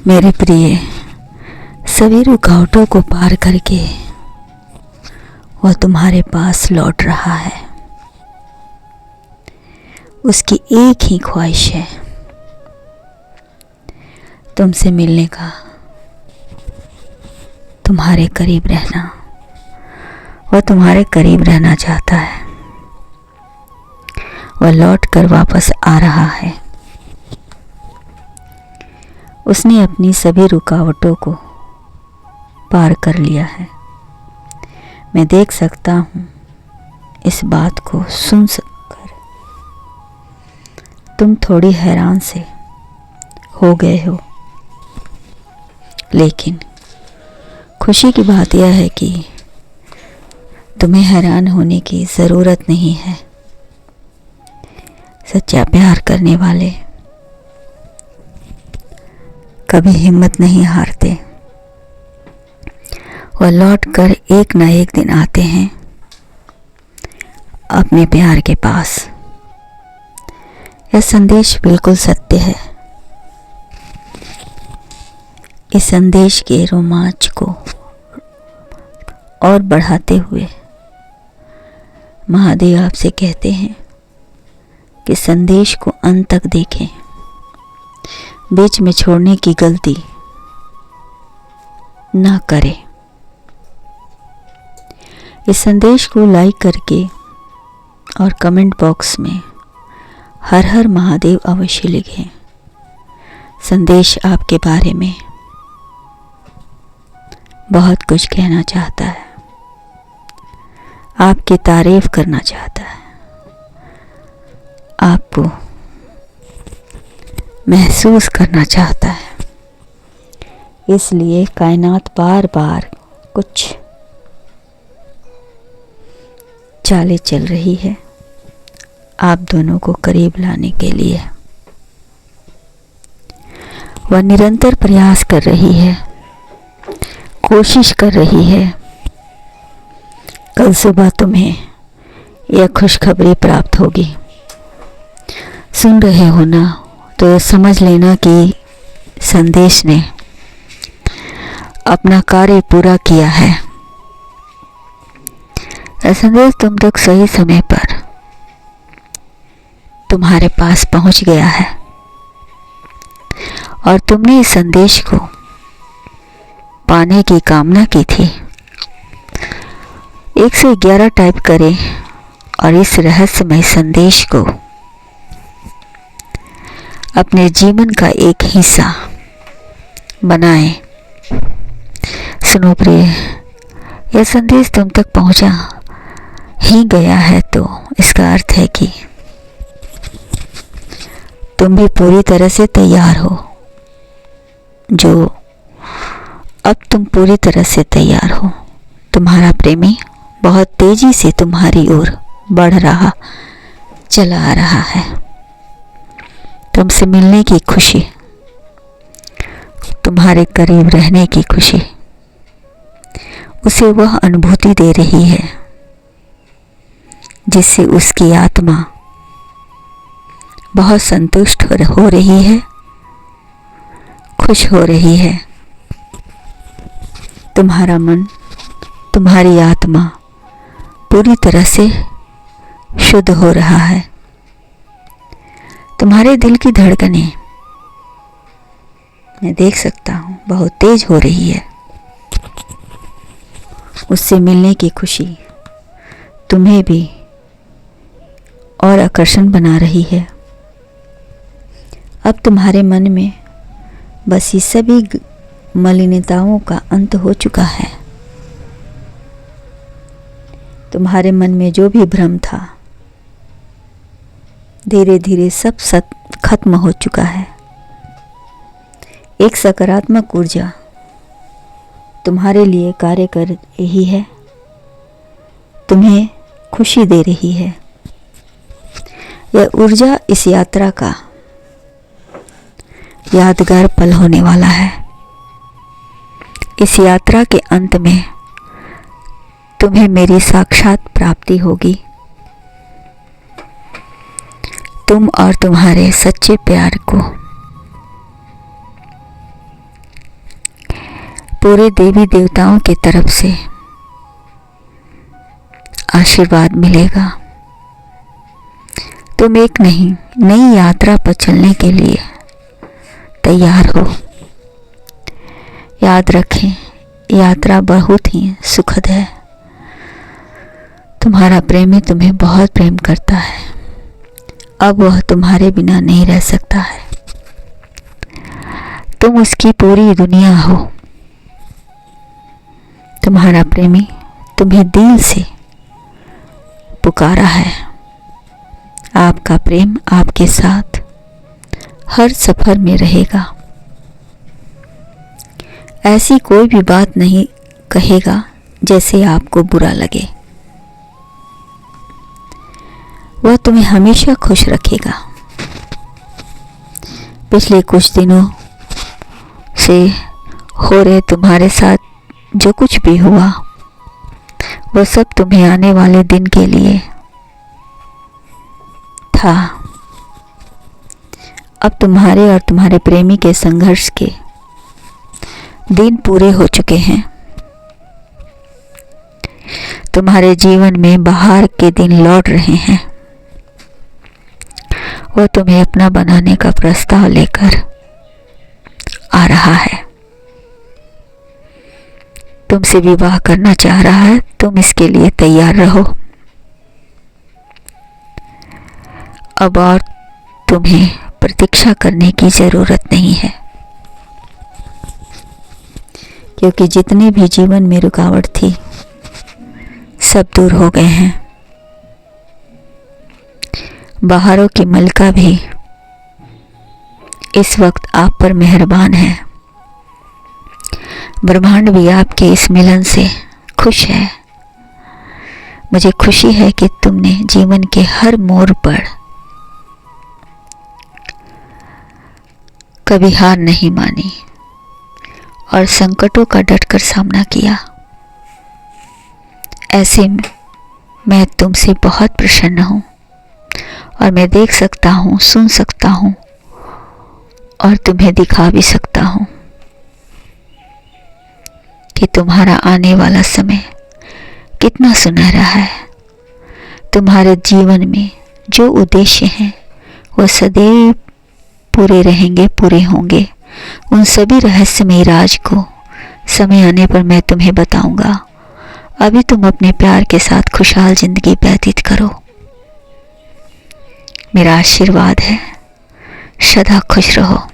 मेरे प्रिय, सभी रुकावटों को पार करके वह तुम्हारे पास लौट रहा है। उसकी एक ही ख्वाहिश है, तुमसे मिलने का, तुम्हारे करीब रहना। वह तुम्हारे करीब रहना चाहता है। वह लौट कर वापस आ रहा है। उसने अपनी सभी रुकावटों को पार कर लिया है। मैं देख सकता हूँ इस बात को सुन कर तुम थोड़ी हैरान से हो गए हो, लेकिन खुशी की बात यह है कि तुम्हें हैरान होने की ज़रूरत नहीं है। सच्चा प्यार करने वाले कभी हिम्मत नहीं हारते। वह लौट कर एक न एक दिन आते हैं अपने प्यार के पास। यह संदेश बिल्कुल सत्य है। इस संदेश के रोमांच को और बढ़ाते हुए महादेव आपसे कहते हैं कि संदेश को अंत तक देखें, बीच में छोड़ने की गलती ना करें। इस संदेश को लाइक करके और कमेंट बॉक्स में हर हर महादेव अवश्य लिखें। संदेश आपके बारे में बहुत कुछ कहना चाहता है, आपकी तारीफ करना चाहता है, आपको महसूस करना चाहता है। इसलिए कायनात बार बार कुछ चालें चल रही है आप दोनों को करीब लाने के लिए। वह निरंतर प्रयास कर रही है, कोशिश कर रही है। कल सुबह तुम्हें यह खुशखबरी प्राप्त होगी। सुन रहे हो ना, तो यह समझ लेना कि संदेश ने अपना कार्य पूरा किया है। यह संदेश तुम तक सही समय पर तुम्हारे पास पहुंच गया है और तुमने इस संदेश को पाने की कामना की थी। 111 टाइप करें और इस रहस्यमय संदेश को अपने जीवन का एक हिस्सा बनाएं। सुनो प्रिय, यह संदेश तुम तक पहुंचा ही गया है तो इसका अर्थ है कि तुम भी पूरी तरह से तैयार हो। अब तुम पूरी तरह से तैयार हो। तुम्हारा प्रेमी बहुत तेजी से तुम्हारी ओर बढ़ रहा चला आ रहा है। तुमसे मिलने की खुशी, तुम्हारे करीब रहने की खुशी उसे वह अनुभूति दे रही है जिससे उसकी आत्मा बहुत संतुष्ट हो रही है, खुश हो रही है। तुम्हारा मन, तुम्हारी आत्मा पूरी तरह से शुद्ध हो रहा है। तुम्हारे दिल की धड़कनें मैं देख सकता हूँ बहुत तेज हो रही है। उससे मिलने की खुशी तुम्हें भी और आकर्षण बना रही है। अब तुम्हारे मन में बस ये सभी मलिनताओं का अंत हो चुका है। तुम्हारे मन में जो भी भ्रम था धीरे धीरे सब खत्म हो चुका है। एक सकारात्मक ऊर्जा तुम्हारे लिए कार्य कर रही है, तुम्हें खुशी दे रही है। यह ऊर्जा इस यात्रा का यादगार पल होने वाला है। इस यात्रा के अंत में तुम्हें मेरी साक्षात प्राप्ति होगी। तुम और तुम्हारे सच्चे प्यार को पूरे देवी देवताओं की तरफ से आशीर्वाद मिलेगा। तुम एक नहीं नई यात्रा पर चलने के लिए तैयार हो। याद रखें, यात्रा बहुत ही सुखद है। तुम्हारा प्रेमी तुम्हें बहुत प्रेम करता है। अब वह तुम्हारे बिना नहीं रह सकता है। तुम उसकी पूरी दुनिया हो। तुम्हारा प्रेमी तुम्हें दिल से पुकारा है। आपका प्रेम आपके साथ हर सफर में रहेगा। ऐसी कोई भी बात नहीं कहेगा जैसे आपको बुरा लगे। वह तुम्हें हमेशा खुश रखेगा। पिछले कुछ दिनों से हो रहे तुम्हारे साथ जो कुछ भी हुआ, वह सब तुम्हें आने वाले दिन के लिए था। अब तुम्हारे और तुम्हारे प्रेमी के संघर्ष के दिन पूरे हो चुके हैं। तुम्हारे जीवन में बाहर के दिन लौट रहे हैं। वह तुम्हें अपना बनाने का प्रस्ताव लेकर आ रहा है। तुमसे विवाह करना चाह रहा है। तुम इसके लिए तैयार रहो। अब और तुम्हें प्रतीक्षा करने की जरूरत नहीं है, क्योंकि जितने भी जीवन में रुकावट थी सब दूर हो गए हैं। बाहरों की मलका भी इस वक्त आप पर मेहरबान है। ब्रह्मांड भी आपके इस मिलन से खुश है। मुझे खुशी है कि तुमने जीवन के हर मोड़ पर कभी हार नहीं मानी और संकटों का डटकर सामना किया। ऐसे में मैं तुमसे बहुत प्रसन्न हूँ और मैं देख सकता हूँ, सुन सकता हूँ और तुम्हें दिखा भी सकता हूँ कि तुम्हारा आने वाला समय कितना सुनहरा है। तुम्हारे जीवन में जो उद्देश्य हैं वो सदैव पूरे रहेंगे, पूरे होंगे। उन सभी रहस्यमय राज को समय आने पर मैं तुम्हें बताऊंगा। अभी तुम अपने प्यार के साथ खुशहाल जिंदगी व्यतीत करो। मेरा आशीर्वाद है। सदा खुश रहो।